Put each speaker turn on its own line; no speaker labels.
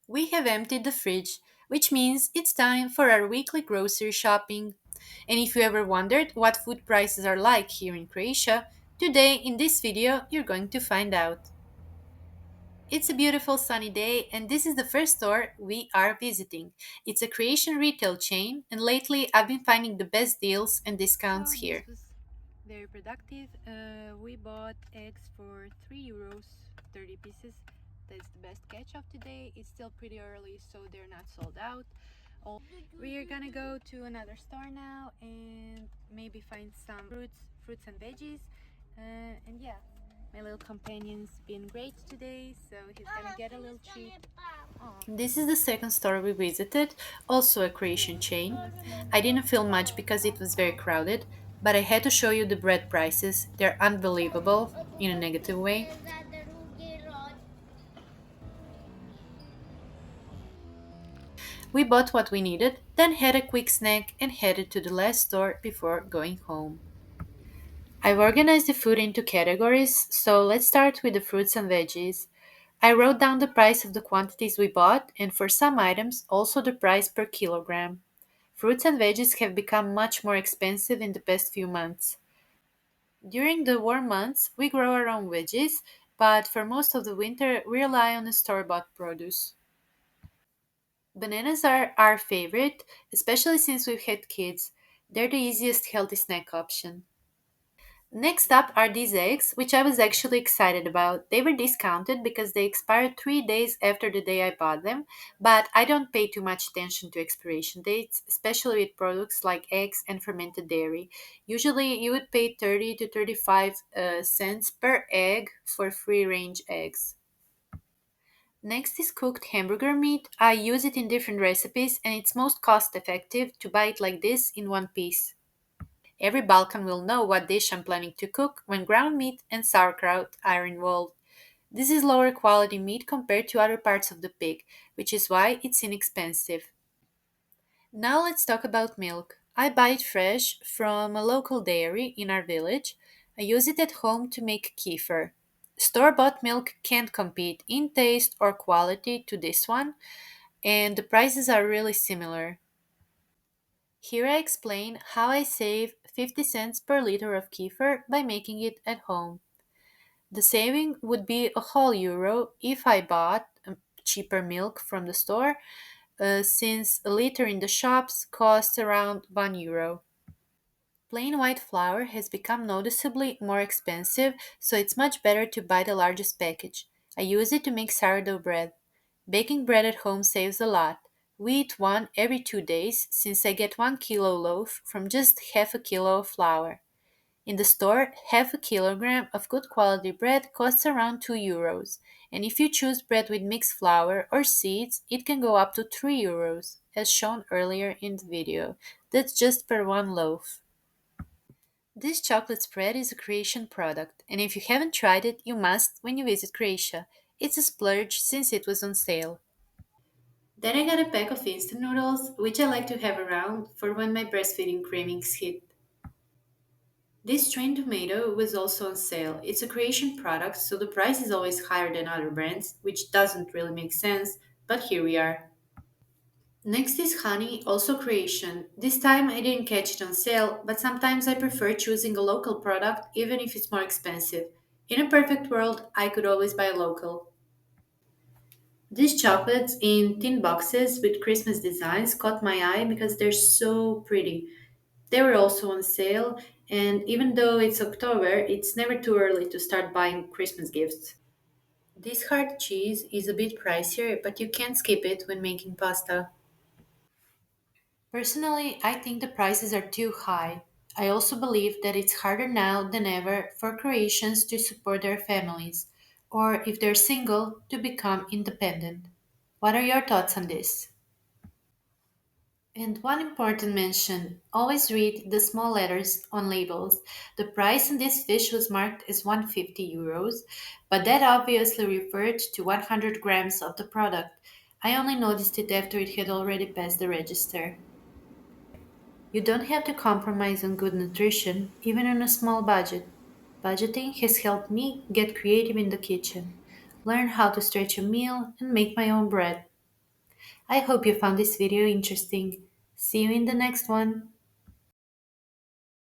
We have emptied the fridge, which means it's time for our weekly grocery shopping. And if you ever wondered what food prices are like here in Croatia, today in this video you're going to find out. It's a beautiful sunny day, and this is the first store we are visiting. It's a Croatian retail chain, and lately I've been finding the best deals and discounts
So this
here.
was very productive. We bought eggs for 3 euros, 30 pieces. That's the best catch of today. It's still pretty early, so they're not sold out. We are gonna go to another store now and maybe find some fruits and veggies. And yeah, my little companion's been great today, so he's gonna get a little treat. Aw.
This is the second store we visited, also a Croatian chain. I didn't feel much because it was very crowded, but I had to show you the bread prices. They're unbelievable in a negative way. We bought what we needed, then had a quick snack and headed to the last store before going home. I've organized the food into categories, so let's start with the fruits and veggies. I wrote down the price of the quantities we bought and for some items also the price per kilogram. Fruits and veggies have become much more expensive in the past few months. During the warm months, we grow our own veggies, but for most of the winter, we rely on the store bought produce. Bananas are our favorite, especially since we've had kids. They're the easiest healthy snack option. Next up are these eggs, which I was actually excited about. They were discounted because they expired 3 days after the day I bought them, but I don't pay too much attention to expiration dates, especially with products like eggs and fermented dairy. Usually, you would pay 30 to 35 cents per egg for free range eggs. Next is cooked hamburger meat. I use it in different recipes, and it's most cost effective to buy it like this in one piece. Every Balkan will know what dish I'm planning to cook when ground meat and sauerkraut are involved. This is lower quality meat compared to other parts of the pig, which is why it's inexpensive. Now let's talk about milk. I buy it fresh from a local dairy in our village. I use it at home to make kefir. Store bought milk can't compete in taste or quality to this one, and the prices are really similar. Here I explain how I save 50 cents per liter of kefir by making it at home. The saving would be a whole euro if I bought cheaper milk from the store, since a liter in the shops costs around 1 euro. Plain white flour has become noticeably more expensive, so it's much better to buy the largest package. I use it to make sourdough bread. Baking bread at home saves a lot. We eat one every 2 days since I get 1 kilo loaf from just half a kilo of flour. In the store, half a kilogram of good quality bread costs around 2 euros, and if you choose bread with mixed flour or seeds, it can go up to 3 euros, as shown earlier in the video. That's just per one loaf. This chocolate spread is a Croatian product, and if you haven't tried it, you must when you visit Croatia. It's a splurge since it was on sale. Then I got a pack of instant noodles, which I like to have around for when my breastfeeding cravings hit. This strained tomato was also on sale. It's a Croatian product, so the price is always higher than other brands, which doesn't really make sense, but here we are. Next is honey, also Croatian. This time I didn't catch it on sale, but sometimes I prefer choosing a local product even if it's more expensive. In a perfect world, I could always buy local. These chocolates in tin boxes with Christmas designs caught my eye because they're so pretty. They were also on sale, and even though it's October, it's never too early to start buying Christmas gifts. This hard cheese is a bit pricier, but you can't skip it when making pasta. Personally, I think the prices are too high. I also believe that it's harder now than ever for Croatians to support their families, or if they're single, to become independent. What are your thoughts on this? And one important mention, always read the small letters on labels. The price on this fish was marked as 150 euros, but that obviously referred to 100 grams of the product. I only noticed it after it had already passed the register. You don't have to compromise on good nutrition, even on a small budget. Budgeting has helped me get creative in the kitchen, learn how to stretch a meal, and make my own bread. I hope you found this video interesting. See you in the next one.